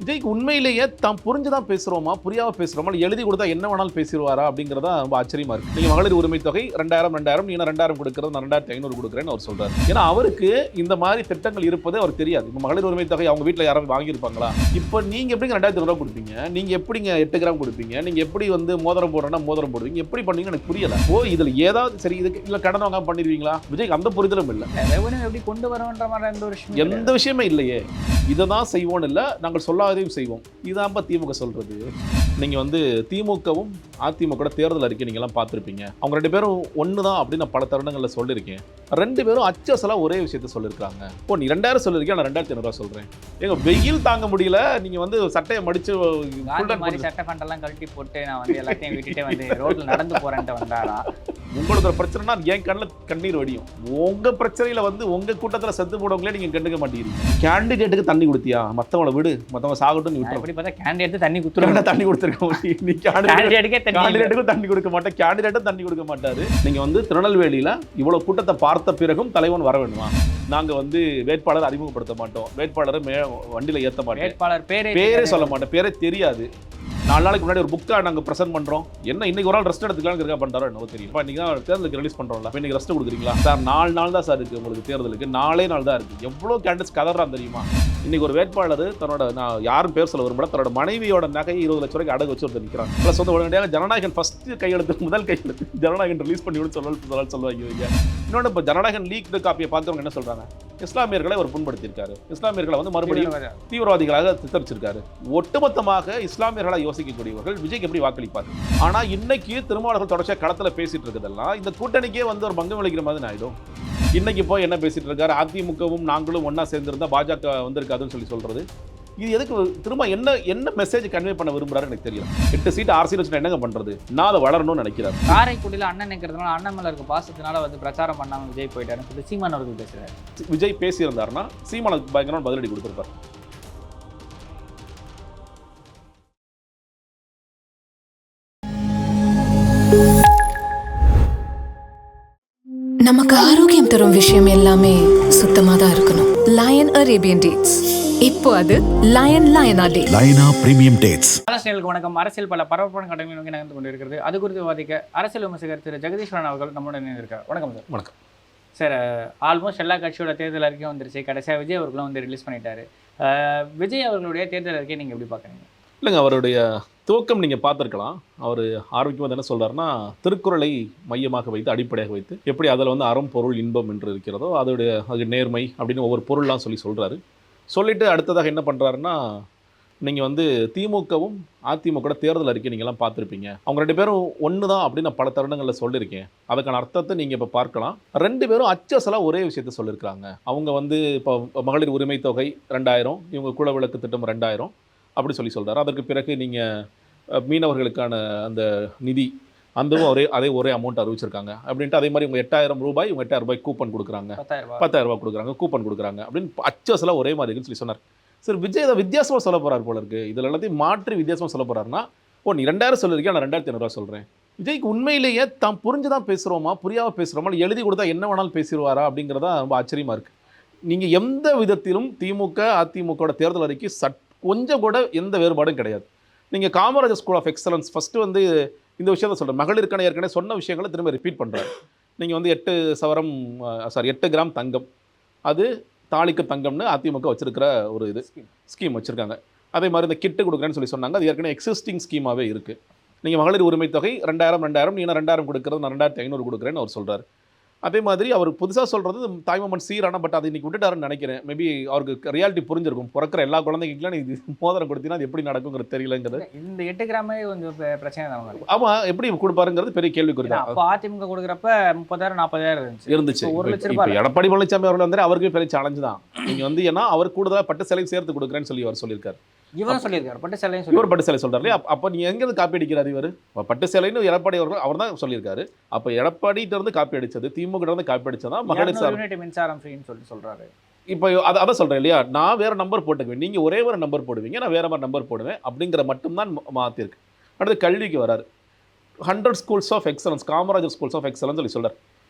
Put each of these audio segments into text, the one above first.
விஜய்க்கு உண்மையிலேயே தான் புரிஞ்சுதான் பேசுறோமா புரியாம பேசுறோமா எழுதி கொடுத்தா என்ன வேணாலும் பேசிடுவாரா அப்படிங்கிறதா ரொம்ப ஆச்சரியமா இருக்கு. நீங்க மகளிர் உரிமை தொகை 2000 நீங்க 2000 கொடுக்கறது நான் 2500 கொடுக்குறேன்னு அவர் சொல்றாரு. ஏன்னா அவருக்கு இந்த மாதிரி திட்டங்கள் இருப்பது அவர் தெரியாது. இப்போ மகளிர் உரிமை தொகை அவங்க வீட்டில் யாராவது வாங்கியிருப்பாங்களா? இப்போ நீங்க எப்படிங்க 2500 கொடுப்பீங்க? நீங்க எப்படிங்க 8 கிராம் கொடுப்பீங்க? நீங்க எப்படி வந்து மோதிரம் போடுறேன்னா மோதிரம் போடுவீங்க? எப்படி பண்ணீங்க எனக்கு புரியல. இதுல ஏதாவது சரி இதுக்கு இல்ல கடன் வாங்காம பண்ணிடுவீங்களா? விஜய்க்கு அந்த புரிதலும் இல்லை. எப்படி கொண்டு வரன்ற மாதிரி எந்த விஷயமே இல்லையே. இதை தான் செய்வோம் இல்லை நாங்கள் சொல்லாதையும் செய்வோம். இதான்பா திமுக சொல்றது. நீங்க வந்து திமுகவும் அதிமுக தேர்தல் அறிக்கை நீங்க எல்லாம் பார்த்துருப்பீங்க. அவங்க 2 பேரும் ஒண்ணுதான் அப்படின்னு நான் பல தருணங்கள்ல சொல்லியிருக்கேன். 2 பேரும் அச்சசலா ஒரே விஷயத்த சொல்லியிருக்காங்க. நீ 2000 சொல்லியிருக்கேன், நான் 2500 சொல்றேன். எங்க வெயில் தாங்க முடியல, நீங்க வந்து சட்டையை மடிச்சு சட்டை ஃபண்டெல்லாம் கழட்டி போட்டு நான் வந்து எல்லாத்தையும் விட்டுட்டு வந்து ரோட்ல நடந்து போறேன்ட்டு வந்தாரா? உங்களுக்கு ஒரு பிரச்சனைனா என் கண்ணில் கண்ணீர் வடியும். உங்க பிரச்சனையில வந்து உங்க கூட்டத்தில் செத்து போடவங்களே நீங்க கண்டுக்க மாட்டேங்கிறீங்க. கேண்டிடேட்டுக்கு தண்ணி கொடுத்தியா? மத்தவங்கள விடு, மத்தவங்க சாகட்டும். நீ எப்படி பார்த்தா கேண்டிடேட் தண்ணி குத்துறவங்க தண்ணி கொடுத்துருக்க. நீ கேண்டிடேட்டுக்கும் தண்ணி கொடுக்க மாட்டேன், கேண்டிடேட்டும் தண்ணி கொடுக்க மாட்டாரு. நீங்க வந்து திருநெல்வேலியில இவ்வளவு கூட்டத்தை பார்த்த பிறகும் தலைவன் வர வேணுமா? நாங்க வந்து வேட்பாளர் அறிமுகப்படுத்த மாட்டோம், வேட்பாளரை வண்டியில ஏற்ற மாட்டோம், வேட்பாளர் பேரே சொல்ல மாட்டோம், பேரே தெரியாது. 4 நாளைக்கு முன்னாடி ஒரு புக்கை நாங்கள் ப்ரெசென்ட் பண்ணுறோம். என்ன இன்னைக்கு ஒரு நாள் ரெஸ்ட் எடுத்துக்கலாம்னு இருக்கா பண்ணுறாரோ என்னவோ தெரியல. இப்போ இன்னைக்கு தான் தேர்தலுக்கு ரிலீஸ் பண்ணுறோம்ல, இப்போ இன்னைக்கு ரெஸ்ட் கொடுக்குறீங்களா சார்? 4 நாள் தான் சார் இருக்குது உங்களுக்கு தேர்தலுக்கு, 4 நாள் தான் இருக்குது. எவ்வளோ கேண்டிடேட்ஸ் கதறான் தெரியுமா? இன்னைக்கு ஒரு வேட்பாளர் தன்னோட, நான் யாரும் பேர் சொல்ல விரும்பல, தன்னோட மனைவியோட நகை 20 லட்சம் ரூபாய்க்கு அடகு வச்சு ஒருத்தர் நிற்கிறான். ப்ளஸ் வந்து உடனடியாக ஜனநாயகன் ஃபர்ஸ்ட் கையெழுத்து, முதல் கையெழுத்து ஜனநாயகன் ரிலீஸ் பண்ணி சொல்லுவாங்க. இன்னொன்று இப்போ ஜனநாயகன் லீக் காப்பியை பார்த்தவங்க என்ன சொல்கிறாங்க? இஸ்லாமியர்களை அவர் புண்படுத்தியிருக்காரு, இஸ்லாமியர்களை வந்து மறுபடியும் தீவிரவாதிகளாக சித்தரிச்சிருக்காரு. ஒட்டுமொத்தமாக இஸ்லாமியர்களை யோசிக்கக்கூடியவர்கள் விஜய்க்கு எப்படி வாக்களிப்பார்? ஆனா இன்னைக்கு திருமாவளவர்கள் தொடர்ச்சியா களத்துல பேசிட்டு இருக்கிறதெல்லாம் இந்த கூட்டணிக்கே வந்து ஒரு பங்கம் விளைக்கிற மாதிரி ஆயிடும். இன்னைக்கு போய் என்ன பேசிட்டு இருக்காரு? அதிமுகவும் நாங்களும் ஒன்னா சேர்ந்திருந்தா பாஜக வந்திருக்காதுன்னு சொல்றது. இது எதுக்கு திரும்ப என்ன மெசேஜ் கன்வே பண்ண விரும்புறாரு எனக்கு தெரியல. 8 சீட் 6 சீட் வச்சுட்டு என்னங்க பண்றது? நான் அதை வளரணும்னு நினைக்கிறேன். காரைக்குடியில் அண்ணன் நிற்கிறதுனால அண்ணன் மேல இருக்க பாசத்தினால வந்து பிரச்சாரம் பண்ணாம விஜய் போயிட்டாரு. சீமான் அவர்கள் பேசுறாரு. விஜய் பேசியிருந்தாருன்னா சீமானுக்கு பயங்கரமான பதிலடி கொடுத்திருப்பார். நமக்கு ஆரோக்கியம் தரும் விஷயம் எல்லாமே சுத்தமா தான் இருக்கணும். லயன் அரேபியன் டேட்ஸ், இப்போ அது லயனா பிரீமியம் டேட்ஸ். அரசியலுக்கு வணக்கம். அரசியல் பல பரபரப்பான கடமை நோக்கி நகர்ந்து கொண்டிருக்கிறது. அது குறித்து விவாதிக்க அரசியல் விமர்சகர் திரு ஜெகதீஸ்வரன் அவர்கள் நம்முடன் இருக்கார். வணக்கம் சார். வணக்கம் சார். ஆல்மோஸ்ட் எல்லா கட்சியோட தேர்தல் அறிக்கையும் வந்துருச்சு. கடைசியாக விஜய் அவர்களும் வந்து ரிலீஸ் பண்ணிட்டாரு. விஜய் அவர்களுடைய தேர்தல் அறிக்கையை நீங்கள் எப்படி பார்க்குறீங்க? இல்லைங்க, அவருடைய துவக்கம் நீங்கள் பார்த்துருக்கலாம். அவர் ஆரோக்கியமாக என்ன சொல்கிறாருன்னா, திருக்குறளை மையமாக வைத்து, அடிப்படையாக வைத்து, எப்படி அதில் வந்து அறம் பொருள் இன்பம் என்று இருக்கிறதோ அது நேர்மை அப்படின்னு ஒவ்வொரு பொருள்லாம் சொல்கிறாரு. சொல்லிவிட்டு அடுத்ததாக என்ன பண்ணுறாருன்னா, நீங்கள் வந்து திமுகவும் அதிமுக தேர்தல் அறிக்கை நீங்கள்லாம் பார்த்துருப்பீங்க. அவங்க 2 பேரும் ஒன்று தான் அப்படின்னு நான் பல தருணங்களில் சொல்லியிருக்கேன். அதுக்கான அர்த்தத்தை நீங்கள் இப்போ பார்க்கலாம். 2 பேரும் அச்சசலாக ஒரே விஷயத்த சொல்லியிருக்காங்க. அவங்க வந்து இப்போ மகளிர் உரிமை தொகை 2000, இவங்க குலவிளக்கு திட்டம் 2000 அப்படி சொல்கிறாரு. அதற்கு பிறகு நீங்கள் மீனவர்களுக்கான அந்த நிதி அதே ஒரே அமௌண்ட் அறிவிச்சிருக்காங்க அப்படின்ட்டு. அதே மாதிரி உங்கள் 8000 ரூபாய், இவங்க 8000 ரூபாய் கூப்பன் கொடுக்குறாங்க, 10,000 ரூபாய் கொடுக்குறாங்க, கூப்பன் கொடுக்குறாங்க அப்படின்னு அச்சசலாக ஒரே மாதிரி இருக்குன்னு சொன்னார். சரி, விஜய் இதை வித்தியாசமாக சொல்ல போகிறார் போல இருக்குது. இதில் எல்லாத்தையும் மாற்றி வித்தியாசமாக சொல்ல போகிறாருன்னா, நீ 2000 சொல்லியிருக்கேன், நான் 2500 சொல்கிறேன். விஜய்க்கு உண்மையிலேயே தான் புரிஞ்சுதான் பேசுகிறோமா புரியாமல் பேசுகிறோமா எழுதி கொடுத்தா என்ன வேணாலும் பேசிடுவாரா அப்படிங்கிறதா ரொம்ப ஆச்சரியமாக இருக்குது. நீங்கள் எந்த விதத்திலும் திமுக அதிமுக தேர்தல் அறிக்கை கொஞ்சம் கூட எந்த வேறுபாடும் கிடையாது. நீங்கள் Kamarajar school of excellence first வந்து இந்த விஷயத்தை சொல்கிறேன். மகளிருக்கான ஏற்கனவே சொன்ன விஷயங்களை திரும்ப ரிப்பீட் பண்ணுறாரு. நீங்கள் வந்து 8 கிராம் தங்கம், அது தாலிக்கு தங்கம்னு அதிமுக வச்சிருக்கிற ஒரு ஸ்கீம் வச்சுருக்காங்க. அதே மாதிரி இந்த கிட்டு கொடுக்குறேன்னு சொன்னாங்க. அது ஏற்கனவே எக்ஸிஸ்டிங் ஸ்கீமாகவே இருக்குது. நீங்கள் மகளிர் உரிமை தொகை 2000 நீ 2000 கொடுக்குறது நான் 2500 கொடுக்குறேன்னு அவர் சொல்கிறார். அதே மாதிரி அவர் புதுசாக சொல்கிறது தாய்மாமன் சீரான, பட் அதை இன்றைக்கி விட்டுட்டாருன்னு நினைக்கிறேன். மேபி அவருக்கு ரியாலிட்டி புரிஞ்சிருக்கும். பிறக்கிற எல்லா குழந்தைங்களும் இது மோதிரம் கொடுத்தீங்கன்னா அது எப்படி நடக்குங்கிறது தெரியலங்கிறது. இந்த 8 கிராமே கொஞ்சம் பிரச்சனை தான். ஆமாம், எப்படி கொடுப்பாருங்கிறது பெரிய கேள்விக்குறி தான். அப்போ அதிமுக கொடுக்குறப்ப 30,000 40,000 இருந்துச்சு. இப்போ எடப்பாடி பழனிசாமி அவர்கள் வந்து அவருக்கு பெரிய சேலஞ்சு தான். நீங்கள் வந்து ஏன்னா அவர் கூடுதலாக பட்டு சேலை சேர்த்து கொடுக்குறேன்னு சொல்லி அவர் சொல்லியிருக்காரு. இவரும் சொல்லியிருக்காரு பட்டு சேலை, இவர் பட்டு சேலை சொல்கிறாரு. அப்போ நீங்கள் எங்கேருந்து காப்பி அடிக்கிறார்? இவர் பட்டு சேலைன்னு எடப்பாடி அவர் தான் சொல்லியிருக்காரு. அப்போ எடப்பாடிகிட்ட இருந்து காப்பி அடித்தது, திமுக இருந்து காப்பி அடிச்சதா மகளிர் மின்சாரம் ஃப்ரீன்னு சொல்கிறாரு. இப்போ அதை சொல்கிறேன் இல்லையா, நான் வேறு நம்பர் போட்டுக்குவேன், நீங்கள் ஒரே ஒரு நம்பர் போடுவீங்க, நான் வேறு மாதிரி நம்பர் போடுவேன் அப்படிங்கிற மட்டும்தான் மாற்றிருக்கு. அடுத்து கல்விக்கு வராரு. 100 schools of excellence, Kamarajar schools of excellence சொல்கிறார்.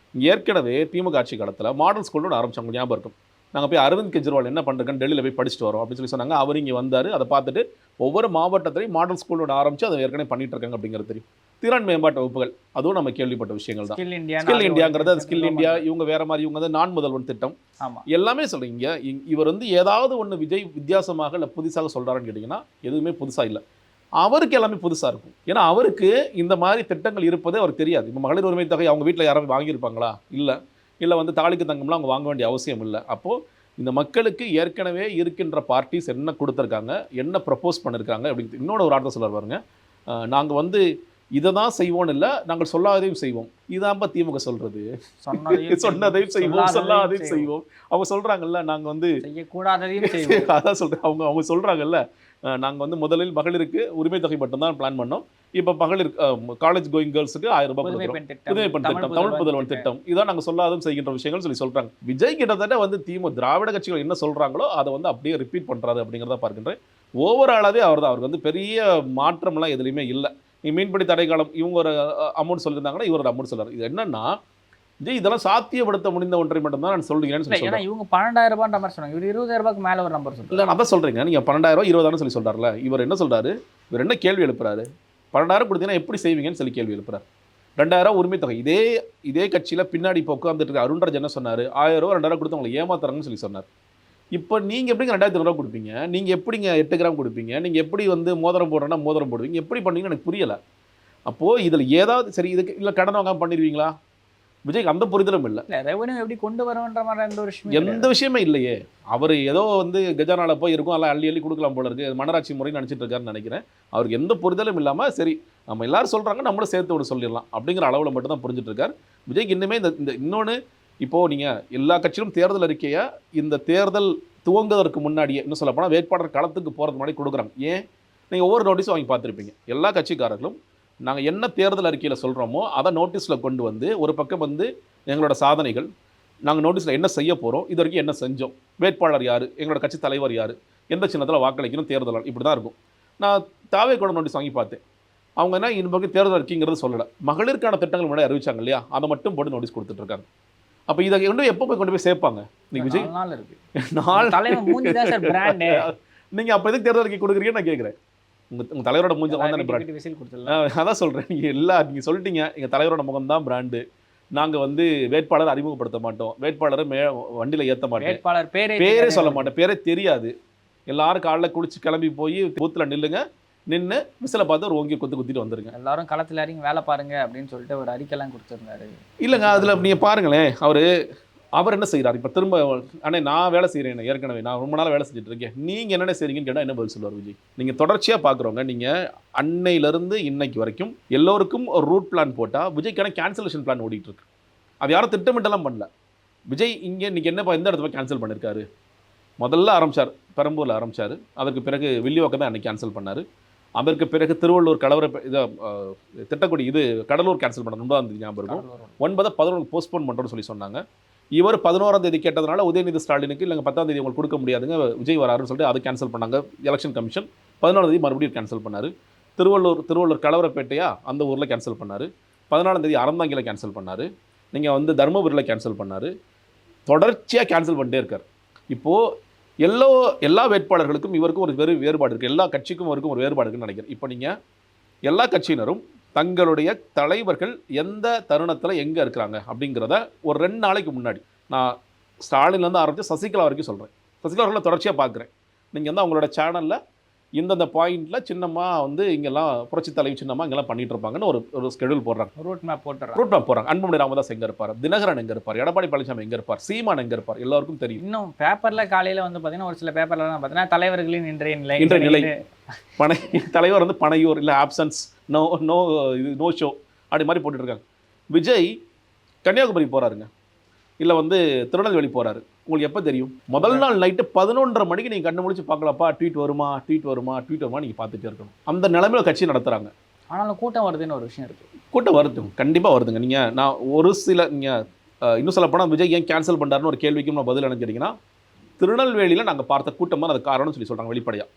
ஏற்கனவே திமுக ஆட்சி காலத்தில் மாடல் ஸ்கூல்னு ஆரம்பிச்சாங்க, ஞாபகம் இருக்கும். நாங்கள் போய் அரவிந்த் கெஜ்ரிவால் என்ன பண்ணுறேன்னு டெல்லியில் போய் படிச்சுட்டு வரோம் அப்படின்னு சொல்லி சொன்னாங்க. அவர் இங்கே வந்தார். அதை பார்த்துட்டு ஒவ்வொரு மாவட்டத்திலையும் மாடல் ஸ்கூலோட ஆரம்பித்து அதை ஏற்கனவே பண்ணிட்டு இருக்காங்க அப்படிங்கிறது தெரியும். திறன் மேம்பாட்டு வகுப்புகள், அதுவும் நம்ம கேள்விப்பட்ட விஷயங்கள் தான். ஸ்கில் இந்தியாங்கிறது, அது ஸ்கில் இந்தியா, இவங்க வேற மாதிரி, இவங்க வந்து நான் முதல்வன் திட்டம், எல்லாமே சொல்றீங்க. இவர் வந்து ஏதாவது ஒன்று விஜய் வித்தியாசமாக இல்லை புதுசாக சொல்கிறாருன்னு கேட்டிங்கன்னா எதுவுமே புதுசாக இல்லை. அவருக்கு எல்லாமே புதுசாக இருக்கும். ஏன்னா அவருக்கு இந்த மாதிரி திட்டங்கள் இருப்பதே அவருக்கு தெரியாது. இப்போ மகளிர் உரிமை தொகை அவங்க வீட்டில் யாராவது வாங்கியிருப்பாங்களா? இல்லை வந்து தாலிக்கு தங்கம்லாம் அவங்க வாங்க வேண்டிய அவசியம் இல்லை. அப்போது இந்த மக்களுக்கு ஏற்கனவே இருக்கின்ற பார்ட்டிஸ் என்ன கொடுத்துருக்காங்க, என்ன ப்ரப்போஸ் பண்ணியிருக்காங்க அப்படின்னு இன்னொன்று ஒரு வார்த்தை சொல்லுவார் பாருங்க. நாங்கள் வந்து இதை தான் செய்வோம்னு இல்லை, நாங்கள் சொல்லாதையும் செய்வோம். இதான்பா திமுக சொல்கிறது. சொன்னதையும் செய்வோம், சொல்லாதையும் செய்வோம். அவங்க சொல்கிறாங்கல்ல, நாங்கள் வந்து செய்யக்கூடாததையும் செய்வோம். அதான் சொல்கிறேன். அவங்க சொல்கிறாங்கல்ல, நாங்கள் வந்து முதலில் மகளிருக்கு உரிமை தொகை மட்டும்தான் பிளான் பண்ணோம். இப்போ மகளிர் காலேஜ் கோயிங் கேர்ள்ஸுக்கு 1000 ரூபாய் புதுமை பெண் திட்டம், தமிழ் புதல்வன் திட்டம், இதான் நாங்கள் சொல்லாதும் செய்கின்ற விஷயங்கள் சொல்லி சொல்கிறாங்க. விஜய் கிட்டத்தட்ட வந்து திராவிட கட்சிகள் என்ன சொல்கிறாங்களோ அதை வந்து அப்படியே ரிப்பீட் பண்ணுறாரு அப்படிங்கிறத பார்க்கின்றேன். ஓவராலாகவே அவருக்கு வந்து பெரிய மாற்றம்லாம் எதுலையுமே இல்லை. நீ மீன்பிடி தடை காலம் இவங்க ஒரு அமௌண்ட் சொல்லியிருந்தாங்கன்னா இவர் ஒரு அமௌண்ட் சொல்கிறார். இது என்னன்னா விஜய் இதெல்லாம் சாத்தியப்படுத்த முடிந்த ஒன்றை மட்டும்தான் நான் சொல்லுகிறேன்னு சொல்லி சொல்றேன். இவங்க 12,000 ரூபாய் நம்பர் சொன்னாங்க, இவர் 20,000 ரூபாய்க்கு மேலே ஒரு நம்பர் சொல்லுங்க. இல்லை, அதான் சொல்கிறீங்க. நீங்கள் 12,000 20,000 சொல்லி சொல்கிறார்ல, இவர் என்ன சொல்கிறாரு? இவர் என்ன கேள்வி எழுப்புறாரு? 12,000 கொடுத்தீங்கன்னா எப்படி செய்வீங்கன்னு சொல்லி கேள்வி எழுப்புறாரு. 2,000 உரிமை தொகை, இதே கட்சியில் பின்னாடி இப்போ உட்காந்துட்டு இருக்க அருண்ராஜ் என்ன சொன்னார்? 1000 ரூபா 2,000 கொடுத்து உங்களை ஏமாத்துறாங்கன்னு சொல்லி சொன்னார். இப்போ நீங்கள் எப்படிங்க 2,000 ரூபா கொடுப்பீங்க? நீங்கள் எப்படிங்க 8 கிராம் கொடுப்பீங்க? நீங்கள் எப்படி வந்து மோதிரம் போடுறேன்னா மோதிரம் போடுவீங்க? எப்படி பண்ணீங்கன்னு எனக்கு புரியலை. அப்போது இதில் ஏதாவது சரி, இதுக்கு இல்லை கடன் வாங்காமல் பண்ணிடுவீங்களா? விஜய்க்கு அந்த புரிதலும் இல்லை. ரெவன்யூ எப்படி கொண்டு வரன்ற மாதிரி எந்த விஷயமே இல்லையே. அவர் ஏதோ வந்து கஜானால போய் இருக்கும், எல்லாம் அள்ளி கொடுக்கலாம் போல இருக்கு, மன்னராட்சி முறை நினச்சிட்டு இருக்காருன்னு நினைக்கிறேன். அவருக்கு எந்த புரிதலும் இல்லாமல் சரி நம்ம எல்லாரும் சொல்கிறாங்க நம்மளும் சேர்த்து விட சொல்லிடலாம் அப்படிங்கிற அளவில் மட்டும் தான் புரிஞ்சுட்டு இருக்காரு விஜய்க்கு. இன்னுமே இந்த இன்னொன்று, இப்போது நீங்கள் எல்லா கட்சியிலும் தேர்தல் அறிக்கையை இந்த தேர்தல் துவங்குவதற்கு முன்னாடியே இன்னும் சொல்ல போனால் வேட்பாளர் களத்துக்கு போகிறதுக்கு முன்னாடி கொடுக்குறாங்க. ஏன்? நீங்கள் ஒவ்வொரு நோட்டீஸும் வாங்கி பார்த்துருப்பீங்க. எல்லா கட்சிக்காரர்களும் நாங்கள் என்ன தேர்தல் அறிக்கையில் சொல்கிறோமோ அதை நோட்டீஸில் கொண்டு வந்து ஒரு பக்கம் வந்து எங்களோட சாதனைகள், நாங்கள் நோட்டீஸில் என்ன செய்ய போகிறோம், இது வரைக்கும் என்ன செஞ்சோம், வேட்பாளர் யார், எங்களோட கட்சி தலைவர் யார், எந்த சின்னத்தில் வாக்களிக்கணும், தேர்தல் இப்படி தான் இருக்கும். நான் தாவே கூட நோட்டீஸ் வாங்கி பார்த்தேன். அவங்க என்ன இந்த பக்கம் தேர்தல் அறிக்கைங்கிறது சொல்லலை, மகளிருக்கான திட்டங்கள் முன்னாடி அறிவிச்சாங்க இல்லையா, அதை மட்டும் போட்டு நோட்டீஸ் கொடுத்துட்ருக்காங்க. அப்போ இதை கொண்டு எப்போ போய் கொண்டு போய் சேர்ப்பாங்க? இன்னைக்கு விஜய் நீங்கள் அப்போ எதுக்கு தேர்தல் அறிக்கை கொடுக்குறீங்கன்னு நான் கேட்குறேன். உங்கள் தலைவரோட மூஞ்ச அதான் சொல்கிறேன். நீங்கள் சொல்லிட்டீங்க எங்கள் தலைவரோட முகம் தான் பிராண்டு, நாங்கள் வந்து வேட்பாளர் அறிமுகப்படுத்த மாட்டோம், வேட்பாளரை வண்டியில் ஏற்ற மாட்டோம், வேட்பாளர் பேரே சொல்ல மாட்டேன், பேரே தெரியாது, எல்லாரும் காலைல குளிச்சு கிளம்பி போய் பூத்தில் நின்று மிஸ்ஸில் பார்த்து ஒரு ஓங்கி குத்திட்டு வந்துருங்க, எல்லாரும் களத்தில் இறங்கி வேலை பாருங்க அப்படின்னு சொல்லிட்டு ஒரு அறிக்கைலாம் கொடுத்துருந்தாரு. இல்லைங்க, அதில் நீங்கள் பாருங்களேன், அவர் என்ன செய்கிறார்? இப்போ திரும்ப அண்ணே நான் வேலை செய்கிறேன், ஏற்கனவே நான் ரொம்ப நாள் வேலை செஞ்சுட்டு இருக்கேன், நீங்கள் என்னென்ன செய்கிறீங்கன்னு கேட்டால் என்ன பதில் சொல்லுவார் விஜய்? நீங்கள் தொடர்ச்சியாக பார்க்குறவங்க, நீங்கள் அன்னையிலேருந்து இன்னைக்கு வரைக்கும் எல்லோருக்கும் ஒரு ரூட் பிளான் போட்டால் விஜய்க்கான கேன்சலேஷன் பிளான் ஓடிட்டு இருக்கு. அது யாரும் திட்டமிட்டெல்லாம் பண்ணல. விஜய் இங்கே இன்றைக்கி என்னப்பா எந்த இடத்துல கேன்சல் பண்ணியிருக்காரு? முதல்ல ஆரம்பித்தார், பெரம்பூரில் ஆரம்பித்தார், அதற்கு பிறகு வில்லிவாக்கம் தான் அன்றைக்கி கேன்சல் பண்ணார். அதற்கு பிறகு திருவள்ளூர் கலவர திட்டக்குடி கடலூர் கேன்சல் பண்ண 9ஆம் தேதி ஞாபகம் இருக்கும், 9 11 போஸ்ட்போன் பண்ணுறோன்னு சொல்லி சொன்னாங்க. இவர் 11ஆம் தேதி கேட்டதுனால உதயநிதி ஸ்டாலினுக்கு இல்லைங்க 10ஆம் தேதி உங்களுக்கு கொடுக்க முடியாதுங்க, விஜய் வராருன்னு சொல்லிட்டு அதை கேன்சல் பண்ணாங்க எலெக்ஷன் கமிஷன். 14ஆம் தேதி மறுபடியும் கேன்சல் பண்ணார். திருவள்ளூர் கலவரப்பேட்டையா அந்த ஊரில் கேன்சல் பண்ணார். 14ஆம் தேதி அறந்தாங்கியில் கேன்சல் பண்ணார். நீங்கள் வந்து தருமபுரியில் கேன்சல் பண்ணார். தொடர்ச்சியாக கேன்சல் பண்ணிட்டே இருக்கார். இப்போது எல்லா வேட்பாளர்களுக்கும் இவருக்கும் ஒரு வேறுபாடு இருக்குது, எல்லா கட்சிக்கும் இவருக்கும் ஒரு வேறுபாடு இருக்குன்னு நினைக்கிறேன். இப்போ நீங்கள் எல்லா கட்சியினரும் தங்களுடைய தலைவர்கள் எந்த தருணத்தில் எங்கே இருக்கிறாங்க அப்படிங்கிறத ஒரு 2 நாளைக்கு முன்னாடி, நான் ஸ்டாலின்லேருந்து ஆரம்பித்து சசிகலா வரைக்கும் சொல்கிறேன், சசிகலா அவர்களை தொடர்ச்சியாக பார்க்குறேன். நீங்கள் வந்து அவங்களோட சேனலில் இந்தந்த பாயிண்டில் சின்னமாக வந்து இங்கெல்லாம் புரட்சி தலைவி சின்னமாக இங்கெல்லாம் பண்ணிட்டு இருப்பாங்கன்னு ஒரு ஸ்கெடியூல் போடுறாங்க, ரூட் மேப் போடுறாங்க. அன்புமணி ராமதாஸ் எங்கே இருப்பார், தினகரன் எங்கே இருப்பார், எடப்பாடி பழனிசாமி எங்கே இருப்பார், சீமான் எங்கே இருப்பார், எல்லாருக்கும் தெரியும். இன்னும் பேப்பரில் காலையில் வந்து பார்த்தீங்கன்னா ஒரு சில பேப்பர்லாம் பார்த்தீங்கன்னா தலைவர்களின் இன்றைய நிலை தலைவர் வந்து பனையூர் இல்லை ஆப்சன்ஸ், நோ ஷோ அப்படி மாதிரி போட்டுட்ருக்காங்க. விஜய் கன்னியாகுமரி போகிறாருங்க, இல்லை வந்து திருநெல்வேலி போகிறாரு. உங்களுக்கு எப்போ தெரியும்? முதல் நாள் நைட்டு 11:30 மணிக்கு நீங்கள் கண்ணு முடிச்சு பார்க்கலாப்பா, ட்வீட் வருமா நீங்கள் பார்த்துட்டே இருக்கணும். அந்த நிலைமையில் கட்சி நடத்துகிறாங்க. ஆனாலும் கூட்டம் வருதுன்னு ஒரு விஷயம் இருக்குது. கூட்டம் வருதுங்க, கண்டிப்பாக வருதுங்க. நான் ஒரு சில இன்னும் சொல்லப்போனால் விஜய் ஏன் கேன்சல் பண்ணுறாருன்னு ஒரு கேள்விக்கும் நான் பதில் நினைச்சிட்டிங்கன்னா, திருநெல்வேலியில் நாங்கள் பார்த்த கூட்டம் தான் அது காரணம்னு சொல்லி சொல்கிறாங்க வெளிப்படையாக.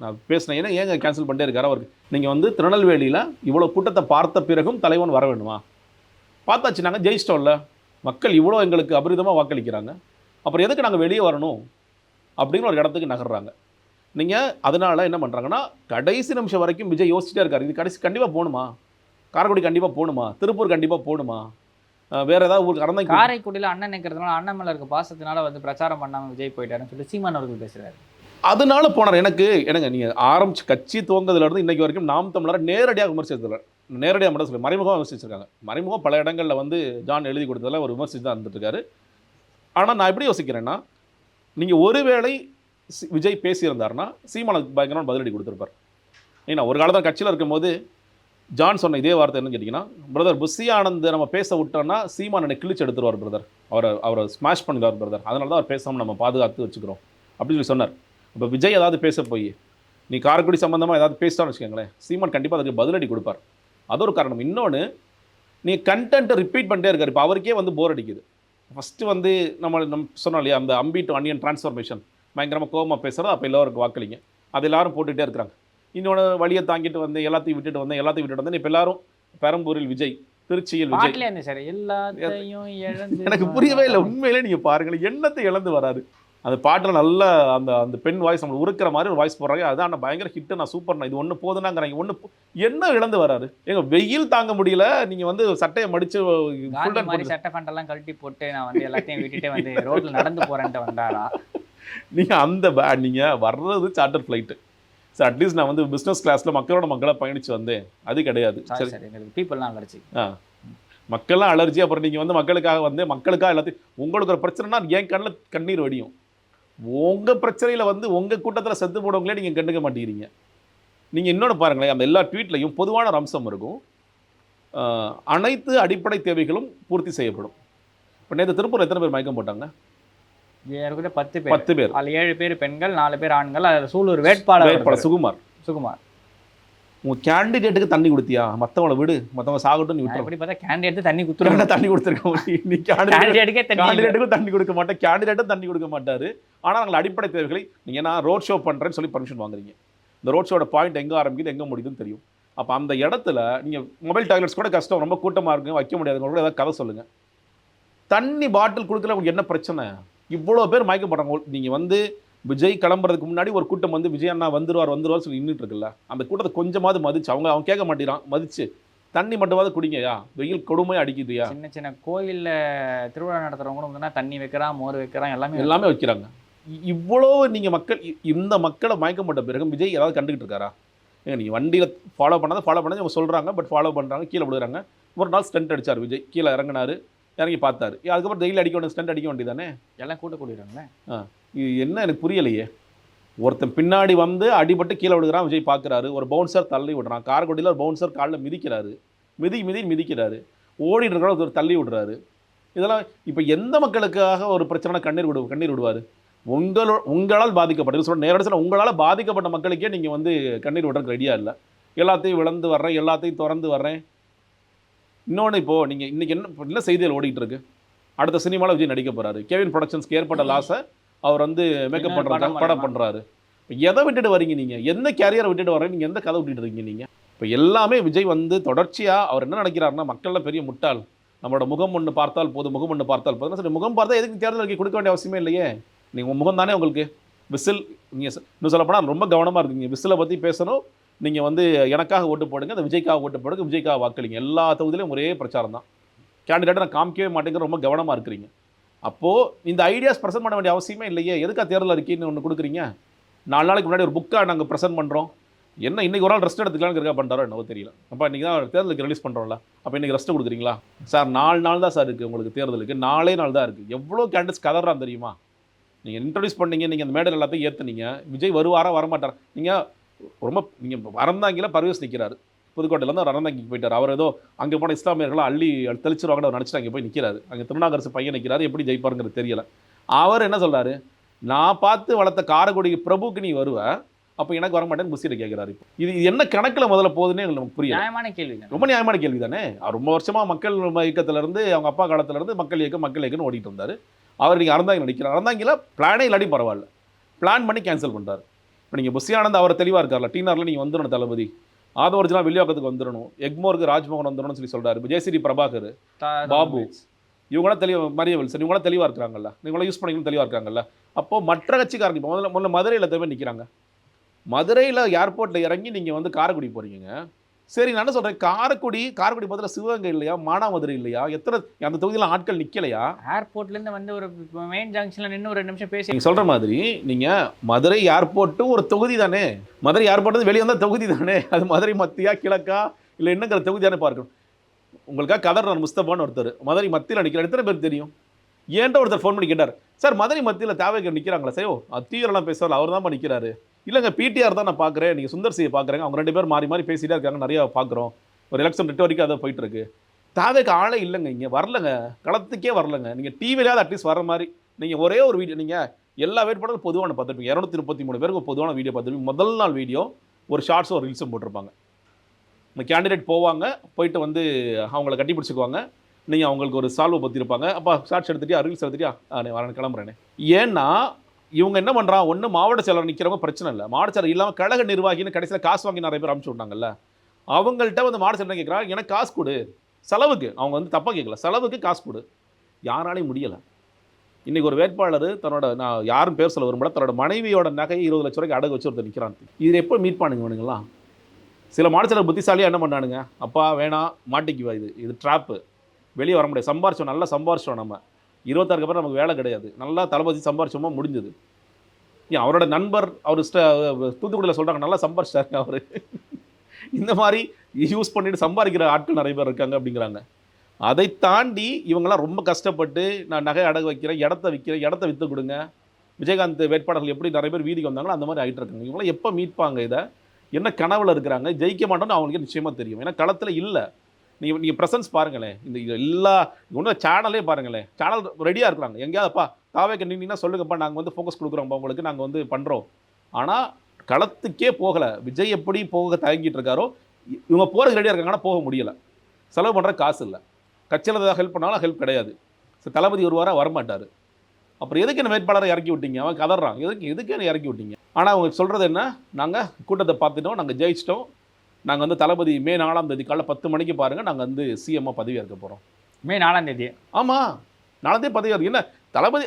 நான் பேசினேன், ஏன்னா ஏங்க கேன்சல் பண்ணிட்டே இருக்காரு அவருக்கு? நீங்கள் வந்து திருநெல்வேலியில் இவ்வளோ கூட்டத்தை பார்த்த பிறகும் தலைவன் வர வேணுமா? பார்த்தாச்சு, நாங்கள் ஜெயிச்சிட்டோம்ல, மக்கள் இவ்வளோ எங்களுக்கு அபரிதமாக வாக்களிக்கிறாங்க, அப்புறம் எதுக்கு நாங்கள் வெளியே வரணும் அப்படின்னு ஒரு இடத்துக்கு நகர்றாங்க. நீங்கள் அதனால் என்ன பண்ணுறாங்கன்னா, கடைசி நிமிஷம் வரைக்கும் விஜய் யோசிச்சுட்டே இருக்காரு. இது கடைசி கண்டிப்பாக போகணுமா, காரைக்குடி கண்டிப்பாக போகணுமா, திருப்பூர் கண்டிப்பாக போகணுமா, வேறு ஏதாவது ஊருக்கு அறந்தாங்க. காரைக்குடியில் அண்ணன் நிற்கிறதுனால அண்ணன் மேலே இருக்க பாசத்தினால வந்து பிரச்சாரம் பண்ணாமல் விஜய் போயிட்டாருன்னு சொல்லிட்டு சீமான் அவர்கள் பேசுகிறாரு. அதனால போனார். எனக்கு நீங்கள் ஆரம்பிச்சு கட்சி துவங்குறதுலேருந்து இன்றைக்கு வரைக்கும் நாம் தமிழரை நேரடியாக விமர்சித்ததில்லை. நேரடியாக மட்டும் சொல்லி மறைமுகமாக விமர்சிச்சிருக்காங்க. மறைமுகம் பல இடங்களில் வந்து ஜான் எழுதி கொடுத்ததெல்லாம் ஒரு விமர்சித்து தான் இருந்துட்டுருக்காரு. ஆனால் நான் எப்படி யோசிக்கிறேன்னா, நீங்கள் ஒருவேளை விஜய் பேசியிருந்தாருன்னா சீமானுக்கு பயங்கரமான பதிலடி கொடுத்துருப்பார். ஏன்னா ஒரு காலத்தில் கட்சியில் இருக்கும்போது ஜான் சொன்ன இதே வார்த்தை என்னன்னு கேட்டிங்கன்னா, பிரதர் புஷி ஆனந்த் நம்ம பேச விட்டோன்னா சீமான் என்னை கிழிச்சு எடுத்துருவார் பிரதர், அவரை ஸ்மாஷ் பண்ணிடுவார் பிரதர், அதனால தான் அவர் பேசாமல் நம்ம பாதுகாத்து வச்சுக்கிறோம் அப்படின்னு சொல்லி சொன்னார். இப்போ விஜய் ஏதாவது பேச போய் நீ காரைக்குடி சம்மந்தமாக ஏதாவது பேசிட்டான்னு வச்சுக்கோங்களேன், சீமான் கண்டிப்பாக அதுக்கு பதிலடி கொடுப்பார். அது ஒரு காரணம். இன்னொன்று, நீ கண்டென்ட்டை ரிப்பீட் பண்ணிட்டே இருக்கார். இப்போ அவருக்கே வந்து போர் அடிக்குது. ஃபஸ்ட்டு வந்து நம்ம சொன்னோம் இல்லையா, அந்த அம்பி டு அன்னியன் டிரான்ஸ்ஃபர்மேஷன் பயங்கரமாக கோபமாக பேசுகிறது, அப்போ எல்லோருக்கும் வாக்களிங்க, அது எல்லாரும் போட்டுகிட்டே இருக்கிறாங்க. இன்னொன்று, வழியை தாங்கிட்டு வந்து எல்லாத்தையும் விட்டுட்டு வந்தேன் இப்போ எல்லாரும் பெரம்பூரில் விஜய், திருச்சியில் விஜய். சார் எல்லாத்தையும் எனக்கு புரியவே இல்லை உண்மையிலே. நீங்கள் பாருங்கள், எண்ணத்தை இழந்து வராது. அந்த பாட்டில் நல்ல அந்த பெண் வாய்ஸ் நம்மளுக்கு உருக்கிற மாதிரி ஒரு வாய்ஸ் போடுறாங்க. அதான் பயங்கர ஹிட்டு, நான் சூப்பர்ண்ணா, இது ஒன்று போதுனாங்கிறாங்க. என்ன இழந்து வராரு? எங்க வெயில் தாங்க முடியல, நீங்கள் வந்து சட்டையை மடித்து சட்டை ஃபண்டெல்லாம் கழட்டி போட்டு நான் வந்து எல்லாத்தையும் விட்டுட்டு வந்து ரோட்டில் நடந்து போகிறேன்ட்டு வந்தாரா? நீங்கள் வர்றது சார்ட்டர் ஃப்ளைட்டு. சார் அட்லீஸ்ட் நான் வந்து பிஸ்னஸ் கிளாஸில் மக்களாக பயணித்து வந்தேன், அது கிடையாது. சரி, எங்களுக்கு பீப்புளெலாம் அலர்ஜி. மக்கள்லாம் அலர்ஜி. அப்புறம் நீங்கள் வந்து மக்களுக்காக எல்லாத்தையும், உங்களுக்கு ஒரு பிரச்சனைனா என் கண்ணில் கண்ணீர் வடியும். உங்கள் பிரச்சனையில் வந்து உங்கள் கூட்டத்தில் செத்து போடுவங்களே நீங்கள் கண்டுக்க மாட்டேங்கிறீங்க. நீங்கள் இன்னொன்று பாருங்களேன், அந்த எல்லா ட்வீட்லையும் பொதுவான ஒரு அம்சம் இருக்கும், அனைத்து அடிப்படை தேவைகளும் பூர்த்தி செய்யப்படும். இப்போ நேற்று திருப்பூர் எத்தனை பேர் மயக்கம் போட்டாங்க? 10 பேர். அதில் 7 பேர் பெண்கள், 4 பேர் ஆண்கள். அதில் சூலூர் வேட்பாளர் சுகுமார். உங்கள் கேண்டிடேட்டுக்கு தண்ணி கொடுத்தியா? மற்றவங்களை விடு, மற்றவங்க சாகட்டும், நீ விட்டு. எப்படி பார்த்தா கேண்டிடேட் தண்ணி கொடுத்துருவாங்க. தண்ணி கொடுத்துருக்க, நீ கேண்டிடேட்டுக்கும் தண்ணி கொடுக்க மாட்டேன், கேண்டிடேட்டும் தண்ணி கொடுக்க மாட்டார். ஆனால் நாங்கள் அடிப்படை தேவைகளை, நீங்கள் நான் ரோட் ஷோ பண்ணுறேன்னு சொல்லி பர்மிஷன் வாங்குறீங்க. இந்த ரோட் ஷோட பாயிண்ட் எங்கே ஆரம்பிக்குது எங்கே முடியுதுன்னு தெரியும். அப்போ அந்த இடத்துல நீங்கள் மொபைல் டாய்லெட்ஸ் கூட கஷ்டம், ரொம்ப கூட்டமாக இருக்குங்க, வைக்க முடியாதுங்க கூட ஏதாவது கதை சொல்லுங்கள். தண்ணி பாட்டில் கொடுக்கல உங்களுக்கு என்ன பிரச்சனை? இவ்வளோ பேர் மயக்கப்படுறாங்க. நீங்கள் வந்து விஜய் கிளம்புறதுக்கு முன்னாடி ஒரு கூட்டம் வந்து விஜய் அண்ணா வந்துருவார் சொல்லி நின்றுட்டு இருக்குல்ல, அந்த கூட்டத்தை கொஞ்சமாவது மதிச்சு, அவன் கேட்க மாட்டேறான், மதிச்சு தண்ணி மட்டுமாவது குடிங்கயா, வெயில் கொடுமையாக அடிக்குதுயா. சின்ன கோயிலில் திருவிழா நடத்துகிறவங்க வந்து தண்ணி வைக்கிறான், மோர் வைக்கிறான், எல்லாமே வைக்கிறாங்க. இவ்வளோ நீங்கள் இந்த மக்களை மயக்கப்பட்ட பிறகு விஜய் ஏதாவது கண்டுக்கிட்டு இருக்காரா? ஏங்க நீங்கள் வண்டியில் ஃபாலோ பண்ணாத அவங்க சொல்கிறாங்க, பட் ஃபாலோ பண்ணுறாங்க, கீழே விழுகிறாங்க. ஒரு நாள் ஸ்டண்ட் அடித்தார் விஜய், கீழே இறங்கினார், இறங்கி பார்த்தாரு. அதுக்கப்புறம் டெய்லி அடிக்க வேண்டிய ஸ்டண்ட் அடிக்க வேண்டியதானே? எல்லாம் கூட்டிடுறாங்களே. இது என்ன எனக்கு புரியலையே. ஒருத்தன் பின்னாடி வந்து அடிபட்டு கீழே விடுகிறான், விஜய் பார்க்குறாரு, ஒரு பவுன்சர் தள்ளி விடுறான், காரைக்குடியில் ஒரு பவுன்சர் காலில் மிதிக்கிறாரு, மிதிக்கிறாரு, ஓடிட்டு இருக்கிற ஒரு தள்ளி விடுறாரு. இதெல்லாம் இப்போ எந்த மக்களுக்காக ஒரு பிரச்சனை கண்ணீர் விடுவார்? உங்களால் பாதிக்கப்பட்ட சொல்ல நேரடியாக உங்களால் பாதிக்கப்பட்ட மக்களுக்கே நீங்கள் வந்து கண்ணீர் விடுறதுக்கு ரெடியாக இல்லை. எல்லாத்தையும் விளந்து வர்றேன், எல்லாத்தையும் திறந்து வர்றேன். இன்னொன்று, இப்போது நீங்கள் இன்றைக்கி என்ன செய்திகள் ஓடிட்டு இருக்கு, அடுத்த சினிமாவில் விஜய் நடிக்க போகிறாரு, கேவின் ப்ரொடக்ஷன்ஸ்க்கு ஏற்பட்ட லாஸை அவர் வந்து மேக்கப் பண்ணுறாங்க, படம் பண்ணுறாரு. எதை விட்டுட்டு வரீங்க நீங்கள்? எந்த கேரியரை விட்டுட்டு வரீங்க நீங்கள்? எந்த கதை விட்டுட்டு இருக்கீங்க நீங்கள்? இப்போ எல்லாமே விஜய் வந்து தொடர்ச்சியாக அவர் என்ன நினைக்கிறாருன்னா, மக்களில் பெரிய முட்டாள், நம்மளோட முகம் ஒன்று பார்த்தால் போதும், சரி முகம் பார்த்தா எதுக்கு தேர்தல் அறிக்கை கொடுக்க வேண்டிய அவசியமே இல்லையே. நீங்கள் முகம் தானே உங்களுக்கு விசில். நீங்கள் இன்னும் சொல்லப்போனால் ரொம்ப கவனமாக இருக்கீங்க, விசிலை பற்றி பேசணும். நீங்கள் வந்து எனக்காக ஓட்டு போடுங்க, அந்த விஜய்க்காக ஓட்டு போடுங்க, விஜய்க்காக வாக்களிங்க. எல்லா தொகுதியிலையும் ஒரே பிரச்சாரம் தான். கேண்டிடேட்டை நான் காமிக்கவே மாட்டேங்கிற ரொம்ப கவனமாக இருக்கிறீங்க. அப்போது இந்த ஐடியாஸ் ப்ரெசென்ட் பண்ண வேண்டிய அவசியமே இல்லையே. எதுக்காக தேர்தல் அறிக்கைன்னு ஒன்று கொடுக்குறீங்க? 4 நாளைக்கு முன்னாடி ஒரு புக்காக நாங்கள் ப்ரெசென்ட் பண்ணுறோம். என்ன இன்றைக்கி ஒரு நாள் ரெஸ்ட் எடுத்துக்கலான்னு இருக்கா பண்ணுறாரோ என்னவோ தெரியல. அப்போ இன்றைக்கி தான் தேர்தலுக்கு ரிலீஸ் பண்ணுறோம்ல, அப்போ இன்றைக்கி ரெஸ்ட்டு கொடுக்குறீங்களா சார்? 4 நாள் தான் சார் இருக்குது உங்களுக்கு தேர்தலுக்கு, 4 நாள் தான் இருக்குது. எவ்வளோ கேண்டிடேட்ஸ் கதறான் தெரியுமா? நீங்கள் இன்ட்ரடியூஸ் பண்ணீங்க, நீங்கள் அந்த மேடையில் எல்லாத்தையும் ஏற்றுனீங்க, விஜய் வருவாரா வரமாட்டார்? நீங்கள் அறந்தாங்கில பர்வேஸ் நிற்கிறாரு, புதுக்கோட்டையிலேருந்து அவர் அறந்தாங்கிக்கு போயிட்டார். அவர் ஏதோ அங்கே போன இஸ்லாமியர்களாக அள்ளி தெளிச்சிருவாங்கன்னு அவர் நினச்சிட்டு அங்கே போய் நிற்கிறாரு. அங்கே திருநாகரசு பையன் நிற்கிறாரு, எப்படி ஜெயிப்பாருங்கிறது தெரியலை. அவர் என்ன சொல்கிறாரு, நான் பார்த்து வளர்த்த காரைக்குடி பிரபுக்கு நீ வருவ, அப்போ எனக்கு வரமாட்டேன்னு புசியில் கேட்குறாரு. இப்போ இது என்ன கணக்கில் முதல்ல போகுதுன்னு எங்களுக்கு புரியல. நியாயமான கேள்வி, ரொம்ப நியாயமான கேள்வி தானே. ரொம்ப வருஷமாக மக்கள் இயக்கத்திலேருந்து, அவங்க அப்பா காலத்திலேருந்து மக்கள் இயக்கம்னு ஓடிட்டு இருந்தார். அவர் நீங்கள் அறந்தாங்க நடிக்கிறார். அறந்தாங்கில பிளானே இல்லாட்டி பரவாயில்ல, பிளான் பண்ணி கேன்சல் பண்ணுறாரு. இப்போ நீங்கள் புஷி ஆனந்த் அவர் தெளிவாக இருக்கார்ல, டிஆரில் நீங்கள் வந்துடணும், தளபதி ஆதவர்ஜினா வில்லியாக்கத்துக்கு வந்துடணும், எக்மோருக்கு ராஜ்மோகன் வந்துடணும்னு சொல்லி சொல்கிறாரு. ஜெயஸ்ரீ பிரபாகர், பாபு, இவங்களாம் தெளிவாக மரியவல் சார் இவங்களாம் தெளிவாக இருக்கிறாங்கல்ல, இவங்களாம் யூஸ் பண்ணிக்கணும் தெளிவாக இருக்காங்கல்ல. அப்போது மற்ற கட்சிக்காரங்க இப்போ முதல்ல மதுரையில் தேவை நிற்கிறாங்க. மதுரையில் ஏர்போர்ட்டில் இறங்கி நீங்கள் வந்து காரைக்குடி போகிறீங்க. சரி நான் என்ன சொல்கிறேன், காரைக்குடி பக்கத்தில் சிவகங்கை இல்லையா, மானாமதுரை இல்லையா, எத்தனை அந்த தொகுதியில் ஆட்கள் நிற்கலையா? ஏர்போர்ட்லேருந்து வந்து ஒரு மெயின் ஜங்ஷனில் நின்று ஒரு 2 நிமிஷம் பேசி நீங்கள் சொல்கிற மாதிரி நீங்கள் மதுரை ஏர்போர்ட்டு ஒரு தொகுதி தானே, மதுரை ஏர்போர்ட்டு வெளியே வந்தால் தொகுதி தானே, அது மதுரை மத்தியா கிழக்கா இல்லை என்னங்கிற தொகுதி தானே பார்க்கணும். உங்களுக்காக கதர்னார் முஸ்தபான்னு ஒருத்தர் மதுரை மத்தியில் நிற்கிறார், எத்தனை பேர் தெரியும்? ஏன்ட்ட ஒருத்தர் ஃபோன் பண்ணி கேட்டார், சார் மதுரை மத்தியில் தேவைக்கு நிற்கிறாங்களா சார்? தீவிரம்லாம் பேசுவார், அவர் தான் நிற்கிறாரு. இல்லைங்க பிடிஆர் தான் நான் பார்க்குறேன், நீங்கள் சுந்தர் சியை பார்க்குறேங்க, அவங்க 2 பேர் மாறி பேசிகிட்டே இருக்காங்க, நிறையா பார்க்குறோம், ஒரு எலெக்ஷன் ரெட்டு வரைக்கும் அதை போயிட்டுருக்கு. தேவைக்கு ஆளே இல்லைங்க, இங்கே வரலங்க, களத்துக்கே வரலங்க. நீங்கள் டிவிலையாவது அட்லீஸ்ட் வர மாதிரி நீங்கள் ஒரே ஒரு வீடியோ, நீங்கள் எல்லா வேட்பாளரும் பொதுவான பார்த்துருப்பீங்க, 233 பேருக்கு பொதுவான வீடியோ பார்த்துருப்பீங்க. முதல் நாள் வீடியோ ஒரு ஷார்ட்ஸும் ஒரு ரீல்ஸும் போட்டிருப்பாங்க. இந்த கேண்டிடேட் போவாங்க, போயிட்டு வந்து அவங்கள கட்டி பிடிச்சிக்குவாங்க, நீங்கள் அவங்களுக்கு ஒரு சால்வை பற்றிருப்பாங்க. அப்போ ஷார்ட்ஸ் எடுத்துட்டியா, ரீல்ஸ் எடுத்துட்டியா, வரேன் கிளம்புறேனே. ஏன்னா இவங்க என்ன பண்ணுறான், ஒன்று மாவட்ட செயலர் நிற்கிறவங்க பிரச்சனை இல்லை, மாவட்ட செயலர் இல்லாமல் கழக நிர்வாகின்னு கடைசியில் காசு வாங்கி நிறைய பேர் அனுப்பிச்சு விட்டாங்கல்ல, அவங்கள்ட்ட வந்து மாவட்ட செயலர் கேட்குறாங்க, எனக்கு காசு கொடு செலவுக்கு. அவங்க வந்து தப்பாக கேட்கல, செலவுக்கு காசு கொடு. யாராலையும் முடியலை. இன்றைக்கி ஒரு வேட்பாளர் தன்னோட, நான் யாரும் பேர் சொல்ல வரும்போது, தன்னோட மனைவியோட நகையை 20 லட்ச ரூபாய்க்கு அடகு வச்சு ஒருத்தர் நிற்கிறான். இது எப்போ மீட் பண்ணுங்க வேணுங்களா? சில மாநில புத்திசாலியாக என்ன பண்ணானுங்க, அப்பா வேணாம் மாட்டிக்குவா, இது ட்ராப்பு, வெளியே வர முடியாது, சம்பாரிச்சோம் நல்லா சம்பாரிச்சோம், நம்ம 26 அப்புறம் நமக்கு வேலை கிடையாது, நல்லா தளபதி சம்பாரிச்சோமா முடிஞ்சது. ஏன் அவரோட நண்பர் அவர் தூத்துக்குடியில் சொல்கிறாங்க நல்லா சம்பாரிச்சாருங்க அவர். இந்த மாதிரி யூஸ் பண்ணிட்டு சம்பாதிக்கிற ஆட்கள் நிறைய பேர் இருக்காங்க அப்படிங்கிறாங்க. அதை தாண்டி இவங்கெல்லாம் ரொம்ப கஷ்டப்பட்டு நான் நகை அடகு வைக்கிறேன், இடத்த விற்று கொடுங்க, விஜயகாந்த் வேட்பாளர்கள் எப்படி நிறைய பேர் வீதிக்கு வந்தாங்களோ அந்த மாதிரி ஆகிட்டு இருக்காங்க. இவங்களாம் எப்போ மீட்பாங்க, இதை என்ன கனவுல இருக்கிறாங்க, ஜெயிக்க மாட்டோம்னு அவங்களுக்கு நிச்சயமாக தெரியும். ஏன்னா களத்தில் இல்லை. நீங்கள் ப்ரெசன்ஸ் பாருங்களேன், இந்த எல்லா ஒன்றும் சேனலே பாருங்களேன், சேனல் ரெடியாக இருக்கிறாங்க. எங்கேயாவதுப்பா தாவேக்கு நின்னீங்கன்னா சொல்லுங்கப்பா, நாங்கள் வந்து ஃபோக்கஸ் கொடுக்குறோம்ப்பா உங்களுக்கு, நாங்கள் வந்து பண்ணுறோம். ஆனால் களத்துக்கே போகலை. விஜய் எப்படி போக தயங்கிட்டு இருக்காரோ இவங்க போகிறதுக்கு ரெடியாக இருக்காங்கன்னா போக முடியலை. செலவு பண்ணுற காசு இல்லை, கட்சியில் ஏதாவது ஹெல்ப் பண்ணாலும் ஹெல்ப் கிடையாது. ஸோ தளபதி ஒரு வாரம் வரமாட்டார். அப்புறம் எதுக்கு என்ன வேட்பாளரை இறக்கி விட்டீங்க, அவன் கதறான், எதுக்கு என்ன இறக்கி விட்டீங்க? ஆனால் அவங்க சொல்கிறது என்ன, நாங்கள் கூட்டத்தை பார்த்துட்டோம், நாங்கள் ஜெயிச்சிட்டோம், நாங்கள் வந்து தளபதி மே 4ஆம் தேதி காலைல 10 மணிக்கு பாருங்கள், நாங்கள் வந்து சிஎம்மாக பதவி ஏற்க போகிறோம். மே 4ஆம் தேதி? ஆமாம் 4ஆம் தேதி பதவி ஏற்க. என்ன தளபதி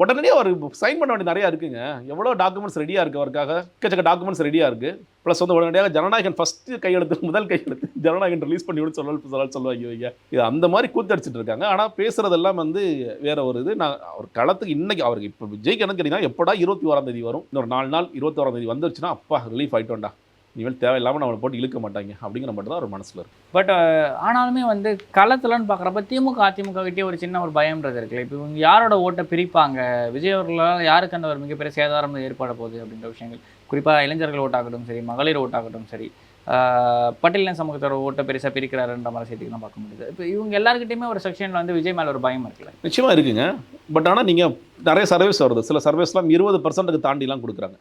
உடனடியே அவர் சைன் பண்ண வேண்டிய நிறையா இருக்குங்க. எவ்வளோ டாக்குமெண்ட்ஸ் ரெடியாக இருக்குது அவருக்காக, எக்கச்சக்க டாக்குமெண்ட்ஸ் ரெடியாக இருக்குது. ப்ளஸ் வந்து உடனடியாக ஜனநாயகன் ஃபஸ்ட்டு முதல் கையெழுத்து ஜனநாயகன் ரிலீஸ் பண்ணி விட சொல்லுவாங்க வைங்க. இது அந்த மாதிரி கூத்தடிச்சிட்டு இருக்காங்க. ஆனால் பேசுகிறதெல்லாம் வந்து வேற ஒரு இது. நான் அவர் களத்துக்கு இன்றைக்கி அவருக்கு இப்போ விஜய்க்கு என்ன கேட்டிங்கன்னா, எப்படா 21ஆம் தேதி வரும், இன்னொரு 4 நாள் 21ஆம் தேதி வந்துருச்சுன்னா அப்பா ரிலீஃப் ஆகிட்டோண்டா, இனிமேல் தேவையில்லாமல் நம்மளை போட்டு இழுக்க மாட்டாங்க அப்படிங்கிற மட்டும் தான் ஒரு மனசில் இருக்குது. பட் ஆனாலுமே வந்து களத்துலன்னு பார்க்குறப்ப திமுக அதிமுக கிட்டே ஒரு சின்ன ஒரு பயம்ன்றது இருக்குல்ல. இப்போ இவங்க யாரோட ஓட்டை பிரிப்பாங்க, விஜய் அவர்களால் யாருக்கு அந்த ஒரு மிகப்பெரிய சேதாரம் ஏற்பட போகுது அப்படின்ற விஷயங்கள், குறிப்பாக இளைஞர்கள் ஓட்டாகட்டும் சரி, மகளிர் ஓட்டாகட்டும் சரி, பட்டியலின சமூகத்தோட ஓட்டை பெருசாக பிரிக்கிறாருன்ற மாதிரி செய்திக்கு தான் பார்க்க முடியுது. இப்போ இவங்க எல்லாருக்கிட்டையுமே ஒரு செக்ஷனில் வந்து விஜய் மேலே ஒரு பயம் இருக்குல்ல? நிச்சயமாக இருக்குங்க. பட் ஆனால் நீங்கள் நிறைய சர்வேஸ் வருது, சில சர்வேஸ்லாம் 20% தாண்டிலாம் கொடுக்குறாங்க.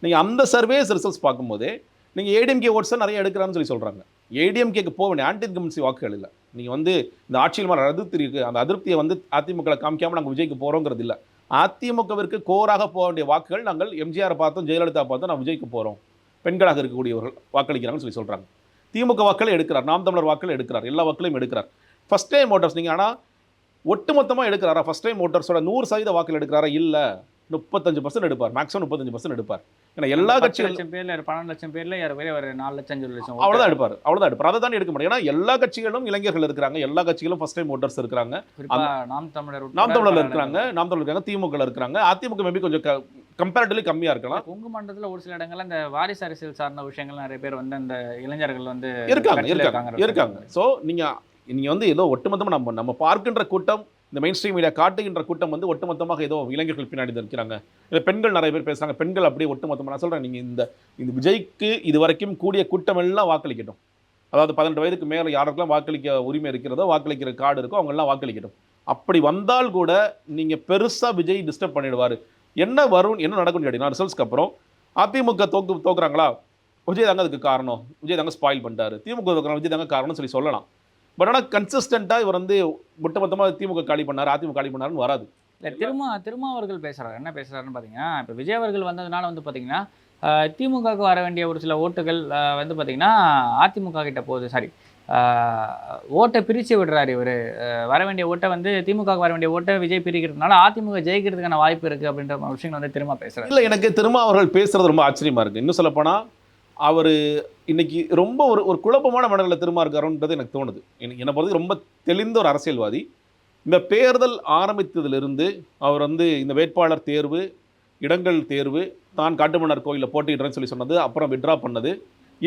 நீங்கள் அந்த சர்வேஸ் ரிசல்ட்ஸ் பார்க்கும்போதே நீங்கள் ஏடிஎம்கே ஓட்ஸை நிறைய எடுக்கிறான்னு சொல்லி சொல்கிறாங்க. ஏடிஎம்கேக்கு போக வேண்டிய ஆன்டி இன்கம்பன்சி வாக்குகள் இல்லை. நீங்கள் வந்து இந்த ஆட்சியில் மாதிரி அதிருப்தி இருக்குது, அந்த அதிருப்தியை வந்து அதிமுக காமிக்காமல் நாங்கள் விஜய்க்கு போகிறோங்கிறது இல்லை. அதிமுகவிற்கு கோராக போக வேண்டிய வாக்குகள் நாங்கள் எம்ஜிஆரை பார்த்தோம், ஜெயலலிதா பார்த்தோம், நான் விஜய்க்கு போகிறோம், பெண்களாக இருக்கக்கூடியவர்கள் வாக்களிக்கிறாங்கன்னு சொல்லி சொல்கிறாங்க. திமுக வாக்களை எடுக்கிறார், நாம் தமிழர் வாக்களை எடுக்கிறார், எல்லா வாக்குகளையும் எடுக்கிறார். ஃபஸ்ட் டைம் மோட்டர்ஸ் நீங்கள் ஆனால் ஒட்டுமொத்தமாக எடுக்கிறாரா? ஃபஸ்ட் டைம் மோட்டர்ஸோட 100% வாக்குகள் எடுக்கிறாரா? இல்லை, 35% எடுப்பார், மேக்ஸிமம் 35% எடுப்பார். ஏன்னா எல்லா கட்சிகளும் பேர்ல 12 லட்சம் பேர்ல ஒரு 4 லட்சம் 5 லட்சம் அவ்வளோதான் எடுப்பார். அதை தான் எடுக்க முடியும். ஏன்னா எல்லா கட்சிகளும் இளைஞர்கள் இருக்கிறாங்க, எல்லா கட்சிகளும் ஃபர்ஸ்ட் டைம் ஓட்டர்ஸ் இருக்கிறாங்க. நாம் தமிழர்ல இருக்காங்க, திமுக இருக்கிறாங்க, அதிமுக மேபி கொஞ்சம் கம்பேரிட்டிவ்லி கம்மியாக இருக்கலாம். உங்க மண்டலத்தில் ஒரு சில இடங்கள்ல இந்த வாரிசு அரசியல் சார்ந்த விஷயங்கள் நிறைய பேர் வந்து அந்த இளைஞர்கள் வந்து இருக்காங்க. ஸோ நீங்கள் வந்து ஏதோ ஒட்டுமொத்தமாக நம்ம பார்க்கின்ற கூட்டம், இந்த மெயின் ஸ்ட்ரீம் மீடியா காட்டுகின்ற கூட்டம் வந்து ஒட்டுமொத்தமாக ஏதோ இளைஞர்கள் பின்னாடி இருக்கிறாங்க. இல்லை பெண்கள் நிறைய பேர் பேசுகிறாங்க, பெண்கள் அப்படியே ஒட்டுமொத்தமாக. நான் சொல்கிறேன், நீங்கள் இந்த விஜய்க்கு இது வரைக்கும் கூடிய கூட்டம் எல்லாம் வாக்களிக்கட்டும். அதாவது 18 வயதுக்கு மேலே யாருக்கெல்லாம் வாக்களிக்க உரிமை இருக்கிறதோ, வாக்களிக்கிற கார்டு இருக்கோ, அவங்கெல்லாம் வாக்களிக்கட்டும். அப்படி வந்தால் கூட நீங்கள் பெருசாக விஜய் டிஸ்டர்ப் பண்ணிடுவார். என்ன வரும், என்ன நடக்கும்னு கேட்டீங்கன்னா, ரிசல்ட்ஸ்க்கு அப்புறம் அதிமுக தோக்குறாங்களா, விஜய் தாங்க அதுக்கு காரணம், விஜய் தாங்க ஸ்பாயில் பண்ணிட்டாரு, திமுக தோக்குறாங்க, விஜய் தாங்க காரணம்னு சொல்லலாம். பட் ஆனால் கன்சிஸ்டண்ட்டாக இவர் வந்து ஒட்டுமொத்தமாக திமுக காலி பண்ணார், அதிமுக காலி பண்ணாருன்னு வராது. இல்லை, திருமாவர்கள் பேசுகிறார். என்ன பேசுகிறாருன்னு பார்த்தீங்கன்னா, இப்போ விஜய் அவர்கள் வந்ததுனால வந்து பார்த்தீங்கன்னா திமுகவுக்கு வர வேண்டிய ஒரு சில ஓட்டுகள் வந்து பார்த்திங்கன்னா அதிமுக கிட்ட போகுது, சாரி ஓட்டை பிரித்து விடுறாரு இவர். வர வேண்டிய ஓட்டை வந்து திமுகவுக்கு வர வேண்டிய ஓட்டை விஜய் பிரிக்கிறதுனால அதிமுக ஜெயிக்கிறதுக்கான வாய்ப்பு இருக்குது அப்படின்ற விஷயங்கள் வந்து திரும்ப பேசுகிறார். இல்லை, எனக்கு திரும்ப அவர்கள் பேசுகிறது ரொம்ப ஆச்சரியமாக இருக்குது. இன்னும் சொல்லப்போனால் அவர் இன்னைக்கு ரொம்ப ஒரு குழப்பமான மனநிலையில் திரும்ப இருக்காருன்றது எனக்கு தோணுது. என்னை பொறுத்து ரொம்ப தெளிந்த ஒரு அரசியல்வாதி. இந்த தேர்தல் ஆரம்பித்ததிலிருந்து அவர் வந்து இந்த வேட்பாளர் தேர்வு, இடங்கள் தேர்வு, தான் காட்டுமன்னார் கோயிலில் போட்டியிடுறேன்னு சொல்லி சொன்னது, அப்புறம் விட்ரா பண்ணது,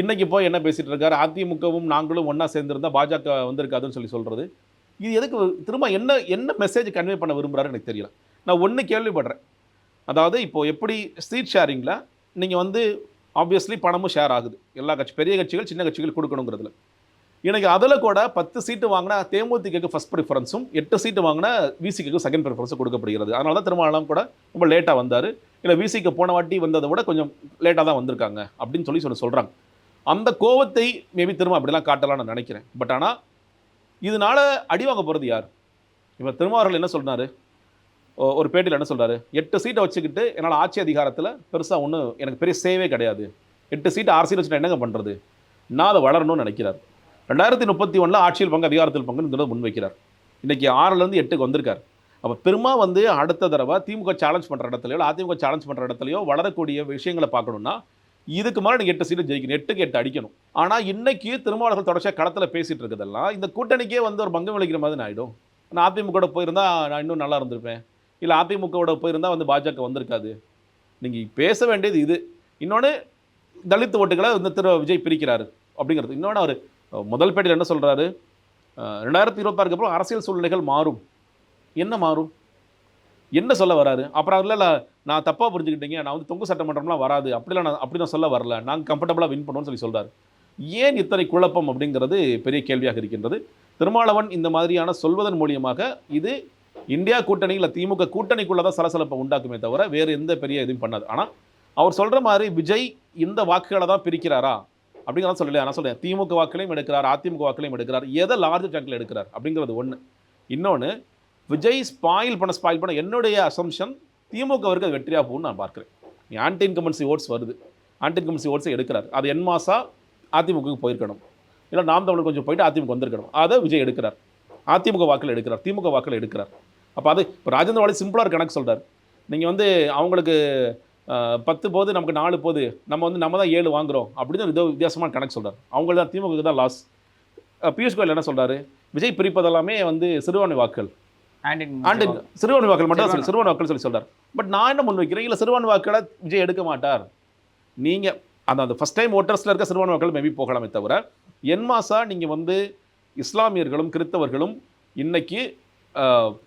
இன்றைக்கி போய் என்ன பேசிகிட்டு இருக்காரு, அதிமுகவும் நாங்களும் ஒன்றா சேர்ந்துருந்தால் பாஜக வந்திருக்காதுன்னு சொல்லி சொல்கிறது. இது எதுக்கு திரும்ப என்ன மெசேஜ் கன்வே பண்ண விரும்புகிறாரு எனக்கு தெரியல. நான் ஒன்று கேள்விப்படுறேன். அதாவது இப்போது எப்படி ஸ்ட்ரீட் ஷேரிங்கில் நீங்கள் வந்து ஆப்வியஸ்லி பணமும் ஷேர் ஆகுது, எல்லா பெரிய கட்சிகள் சின்ன கட்சிகள் கொடுக்கணுங்கிறதுல. எனக்கு அதில் கூட 10 சீட்டு வாங்கினா தேமுதிகக்கு ஃபஸ்ட் ப்ரிஃபரன்ஸும் 8 சீட்டு வாங்கினா விசிக்கு செகண்ட் ப்ரிஃபரன்ஸும் கொடுக்கப்படுகிறது. அதனால தான் திருமாவளவன் கூட ரொம்ப லேட்டாக வந்தார். இல்லை விசிக்கு போன வாட்டி வந்ததை விட கொஞ்சம் லேட்டாக தான் வந்திருக்காங்க அப்படின்னு சொல்லி சொல்கிறாங்க. அந்த கோவத்தை மேபி திரும்ப அப்படிலாம் காட்டலாம்னு நான் நினைக்கிறேன். பட் ஆனால் இதனால் அடி வாங்க போகிறது யார்? இப்போ திருமாவளவன் என்ன சொல்கிறாரு, ஒரு பேட்டியில் என்ன சொல்கிறாரு, 8 சீட்டை வச்சுக்கிட்டு என்னால் ஆட்சி அதிகாரத்தில் பெருசாக ஒன்றும் எனக்கு பெரிய சேவே கிடையாது, 8 சீட்டு 6 சீட் வச்சுட்டு என்னங்க பண்ணுறது, நான் அதை வளரணும்னு நினைக்கிறார். 2031 ஆட்சியில் பங்கு அதிகாரத்தில் பங்குன்னு முன்வைக்கிறார். இன்றைக்கி 6லேருந்து 8க்கு வந்திருக்கார். அப்போ பெருமா வந்து அடுத்த தடவை திமுக சேலஞ்ச் பண்ணுற இடத்துலையோ அதிமுக சேலஞ்ச் பண்ணுற இடத்துலையோ வளரக்கூடிய விஷயங்களை பார்க்கணுன்னா இதுக்கு மேலே நீங்கள் 8 சீட்டு ஜெயிக்கணும், 8க்கு 8 அடிக்கணும். ஆனால் இன்றைக்கி திருமாவளவர்கள் தொடர்ச்சியாக களத்தில் பேசிகிட்டு இருக்கிறதெல்லாம் இந்த கூட்டணிக்கே வந்து ஒரு பங்கம் விளைக்கிற மாதிரி ஆகிடும். நான் அதிமுக போயிருந்தால் நான் இன்னும் நல்லா இருந்திருப்பேன், இல்லை அதிமுக போயிருந்தால் வந்து பாஜக வந்திருக்காது. நீங்கள் பேச வேண்டியது இது. இன்னொன்று தலித் ஓட்டுகளை இந்த விஜய் பிரிக்கிறாரு அப்படிங்கிறது. இன்னொன்று அவர் முதல் பேட்டியில் என்ன சொல்கிறாரு, 2026 அப்புறம் அரசியல் சூழ்நிலைகள் மாறும். என்ன மாறும், என்ன சொல்ல வராரு? அப்புறம் இல்லை நான் தப்பாக புரிஞ்சுக்கிட்டீங்க, நான் வந்து தொங்கு சட்டமன்றம்லாம் வராது, அப்படி நான் சொல்ல வரல, நாங்கள் கம்ஃபர்டபுளாக வின் பண்ணுவோம்னு சொல்கிறார். ஏன் இத்தனை குழப்பம் அப்படிங்கிறது பெரிய கேள்வியாக இருக்கின்றது. திருமாவளவன் இந்த மாதிரியான சொல்வதன் மூலியமாக இது இந்தியா கூட்டணி இல்லை திமுக கூட்டணிக்குள்ளே தான் சலசலப்பை உண்டாக்குமே தவிர வேறு எந்த பெரிய எதுவும் பண்ணாது. ஆனால் அவர் சொல்கிற மாதிரி விஜய் இந்த வாக்குகளை தான் பிரிக்கிறாரா அப்படிங்கிறத சொல்லலை. நான் சொல்கிறேன், திமுக வாக்குலையும் எடுக்கிறார், அதிமுக வாக்குலையும் எடுக்கிறார், எதை லார்ஜ் சங்கில் எடுக்கிறார் அப்படிங்கிறது ஒன்று. இன்னொன்று, விஜய் ஸ்பாயில் பண்ண என்னுடைய அசம்ஷன் திமுகவிற்கு அது வெற்றியாக போகும்னு நான் பார்க்குறேன். ஆன்டி இன்கம்பன்சி ஓட்ஸ் வருது, ஆன்டி இன்கம்பன்சி ஓட்ஸை எடுக்கிறார். அது என் மாசா அதிமுகவுக்கு போயிருக்கணும், இல்லை நாம் தமிழ் கொஞ்சம் போயிட்டு அதிமுக வந்திருக்கணும், அதை விஜய் எடுக்கிறார். அதிமுக வாக்கில் எடுக்கிறார், திமுக வாக்கில் எடுக்கிறார். அப்போ அது இப்போ ராஜேந்திர வாலி சிம்பிளாக கணக்கு சொல்கிறார். நீங்கள் வந்து அவங்களுக்கு 10 போது நமக்கு 4 போது, நம்ம தான் 7 வாங்குகிறோம் அப்படின்னு வித்தியாசமான கணக்கு சொல்கிறார். அவங்களுக்கு தான் திமுக தான் லாஸ். பியூஷ் கோயல் என்ன சொல்கிறாரு, விஜய் பிரிப்பதெல்லாமே வந்து சிறுபான்மை வாக்குகள், சிறுபான்மை வாக்கள் மட்டும் தான் சிறுபான்மை வாக்கள் சொல்லி சொல்கிறார். பட் நான் என்ன முன்வைக்கிறேன், இல்லை சிறுபான்மை வாக்களை விஜய் எடுக்க மாட்டார். நீங்கள் அந்த ஃபஸ்ட் டைம் ஓட்டர்ஸில் இருக்க சிறுபான்மை வாக்கள் மேபி போகலாமே தவிர என் மாசா நீங்கள் வந்து இஸ்லாமியர்களும் கிறிஸ்தவர்களும் இன்னைக்கு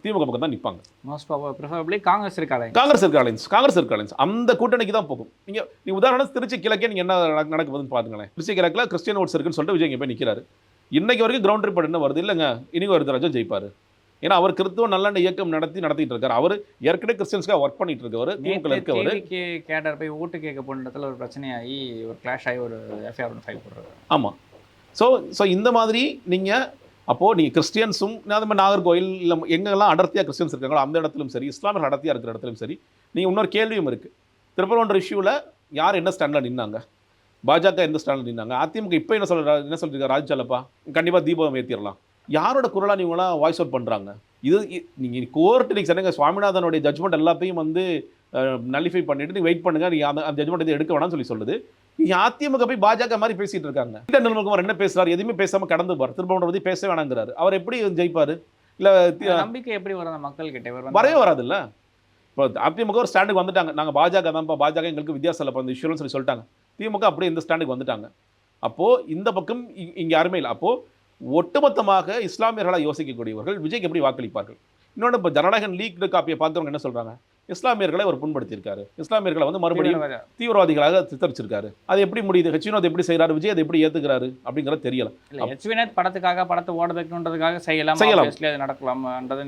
திமுக பக்கம் தான் நிற்பாங்க. மோஸ்ட் ப்ரிஃபரபிளி காங்கிரஸ் இருக்காலைன்ஸ் அந்த கூட்டணிக்கு தான் போகும். நீங்கள் உதாரணம் திருச்சி கிழக்கே நீங்கள் என்ன நடக்குதுன்னு பாருங்களேன். திருச்சி கிழக்கில் கிறிஸ்டியன் ஓட்ஸ் இருக்குன்னு சொல்லிட்டு விஜய் இங்கே போய் நிற்கிறாரு. இன்னைக்கு வரைக்கும் கிரவுண்ட் ரிப்போர்ட் என்ன வருது, இல்லைங்க இனி வருது ஜெயிப்பார். ஏன்னா அவர் கிறிஸ்துவ நல்லெண்ண இயக்கம் நடத்திட்டு இருக்காரு. அவர் ஏற்கனவே கிறிஸ்டியன்ஸ்க்காக ஒர்க் பண்ணிட்டு இருக்கவர். திமுக இருக்கவர் கேடர் போய் ஓட்டு கேட்க போன இடத்துல ஒரு பிரச்சனையாகி ஒரு கிளாஷ் ஆகி ஒரு எஃப்ஐஆர் ஃபைல் போடுறாரு. ஆமாம். ஸோ இந்த மாதிரி நீங்கள் அப்போது நீங்கள் கிறிஸ்டியன்ஸும் அது மாதிரி நாகர்கோவில் இல்லை எங்கெல்லாம் அடர்த்தியாக கிறிஸ்டியன்ஸ் இருக்காங்களோ அந்த இடத்துலையும் சரி, இஸ்லாமியர்கள் அடர்த்தியாக இருக்கிற இடத்துலையும் சரி, நீங்கள் இன்னொரு கேள்வியும் இருக்குது. திருப்பரங்குன்ற இஷ்யூவில் யார் என்ன ஸ்டாண்டில் நின்னாங்க, பாஜக எந்த ஸ்டாண்டில் நின்னாங்க, அதிமுக இப்போ என்ன சொல்லியிருக்காரு, ராஜ்சாலப்பா கண்டிப்பாக தீபம் ஏற்றிடலாம், யாரோட குரலாக நீங்களாம் வாய்ஸ் அவுட் பண்ணுறாங்க? இது நீங்கள் கோர்ட்டு நீங்கள் சொன்னீங்க சுவாமிநாதனுடைய ஜட்மெண்ட் எல்லாத்தையும் வந்து நலிஃபை பண்ணிவிட்டு நீங்கள் வெயிட் பண்ணுங்கள், நீங்கள் அந்த ஜட்மெண்ட் எதுவும் எடுக்க வேணாம்னு சொல்லி சொல்லுது. நீங்கள் அதிமுக போய் பாஜக மாதிரி பேசிகிட்டு இருக்காங்க. நிர்மல்குமார் என்ன பேசுகிறார், எதுவுமே பேசாமல் கடந்து பார், திரும்ப பற்றி பேச வேணாங்கிறாரு. அவர் எப்படி ஜெயிப்பார்? இல்லை நம்பிக்கை எப்படி வரும் மக்கள் கிட்ட? வரவே வராது. இல்லை இப்போ அதிமுக ஒரு ஸ்டாண்டுக்கு வந்துட்டாங்க, நாங்கள் பாஜக தான்ப்பா, பாஜக எங்களுக்கு வித்தியாசம் இல்லை இந்த இஷ்யூன்னு சொல்லி சொல்லிட்டாங்க. திமுக அப்படியே இந்த ஸ்டாண்டுக்கு வந்துட்டாங்க. அப்போது இந்த பக்கம் இங்கே யாருமே இல்லை. அப்போது ஒட்டுமொத்தமாக இஸ்லாமியர்களாக யோசிக்கக்கூடியவர்கள் விஜய்க்கு எப்படி வாக்களிப்பார்கள்? இன்னொன்று, இப்போ ஜனநாயகன் லீக் காப்பியை பார்க்குறவங்க என்ன சொல்கிறாங்க, இஸ்லாமியர்களை அவர் புண்படுத்தியிருக்காரு, இஸ்லாமியர்களை வந்து மறுபடியும் தீவிரவாதிகளாக சித்தரிச்சிருக்காரு. அது எப்படி முடியுது? ஹெச்வினோத் எப்படி செய்கிறாரு, விஜய் அதை எப்படி ஏற்றுக்கிறாரு அப்படிங்கிறது தெரியல. ஹெச்வினோத் படத்தை ஓட வைக்கணுன்றதுக்காக செய்யலாம், அது நடக்கலாம்ன்றது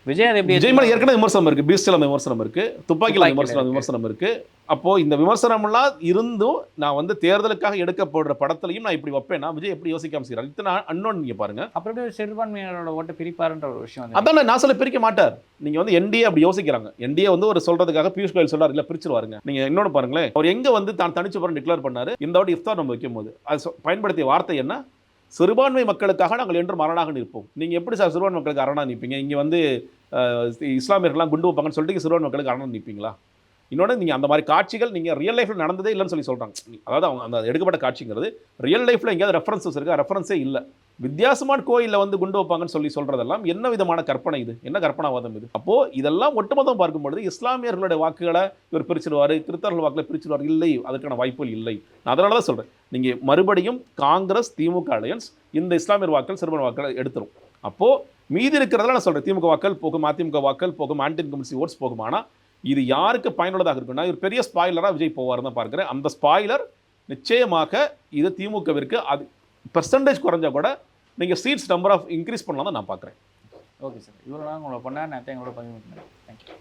விஜய் அதை எப்படி? விஜய் மேலே ஏற்கனவே விமர்சனம் இருக்குது, பீஸ்டில் அந்த விமர்சனம் இருக்குது, துப்பாக்கியில் விமர்சனம் இருக்குது. அப்போது இந்த விமர்சனம்லாம் இருந்தும் நான் வந்து தேர்தலுக்காக எடுக்கப்படுற படத்துலையும் நான் இப்படி வைப்பேன்னா விஜய் எப்படி யோசிக்காம செய்கிறார்? இத்தனை அன்னோன் நீங்கள் பாருங்கள். அப்புறம் சிறுபான்மையினரோட ஓட்டை பிரிப்பாருன்ற ஒரு விஷயம் அதான் நான் சொல்ல பிரிக்க மாட்டார். நீங்கள் வந்து என்டிஏ அப்படி யோசிக்கிறாங்க. என்டிஏ வந்து ஒரு சொல்கிறதுக்காக பியூஷ் கோயல் சொல்கிறார், இல்லை பிரிச்சுருவாருங்க. நீங்கள் இன்னொன்று பாருங்களேன், அவர் எங்கே வந்து தான் தனிச்சு போகிற டிக்ளேர் பண்ணார். இந்த வாட்டி இஃப்தார் நம்ம வைக்கும் போது அது பயன்படுத்திய வார்த்தை என்ன, சிறுபான்மை மக்களுக்காக நாங்கள் என்றும் அரணாக நிற்போம். நீங்கள் எப்படி சார் சிறுபான்மை மக்களுக்கு அரணாக நிற்பீங்க? இங்கே வந்து இஸ்லாமியர்கள்லாம் குண்டு வைப்பாங்கன்னு சொல்லிட்டு சிறுபான்மை மக்களுக்கு அரணாக நிற்பீங்களா? இன்னொன்று நீங்கள் அந்த மாதிரி காட்சிகள் நீங்கள் ரியல் லைஃப்பில் நடந்ததே இல்லைன்னு சொல்லி சொல்கிறாங்க. அதாவது அவங்க அந்த எடுக்கப்பட்ட காட்சிங்கிறது ரியல் லைஃப்பில் எங்கேயாவது ரெஃபரன்ஸஸ் இருக்கா? ரெஃபரன்ஸே இல்லை. வித்தியாசமான கோயிலில் வந்து குண்டு வைப்பாங்கன்னு சொல்கிறதெல்லாம் என்ன விதமான கற்பனை இது? என்ன கற்பனாவாதம் இது? அப்போது இதெல்லாம் ஒட்டுமொத்தம் பார்க்கும்பொழுது இஸ்லாமியர்களுடைய வாக்குகளை இவர் பிரிச்சிடுவார், கிறிஸ்தவர்கள் வாக்குகளை பிரிச்சிடுவார். இல்லை, அதற்கான வாய்ப்புகள் இல்லை. நான் அதனால தான் சொல்கிறேன், நீங்கள் மறுபடியும் காங்கிரஸ் திமுக அலையன்ஸ் இந்த இஸ்லாமியர் வாக்கள் சிறுபான்மை வாக்களை எடுத்துரும். அப்போது மீதி இருக்கிறதெல்லாம் நான் சொல்கிறேன், திமுக வாக்கள் போகும், அதிமுக வாக்கள் போகும், ஆன்டி இன்கம்பன்சி ஓட்ஸ் போகும். ஆனால் இது யாருக்கு பயனுள்ளதாக இருக்குன்னா, ஒரு பெரிய ஸ்பாயிலராக விஜய் போவார் தான் பார்க்குறேன். அந்த ஸ்பாயிலர் நிச்சயமாக இது திமுகவிற்கு அது பெர்சன்டேஜ் குறைஞ்சா கூட நீங்கள் சீட்ஸ் நம்பர் ஆஃப் இன்க்ரீஸ் பண்ணலாம் தான் நான் பார்க்குறேன். ஓகே சார், இவ்வளோ நாள் உங்களை பண்ண நேரத்தை எங்களோட பதிவு பண்ணுறேன். தேங்க்யூ.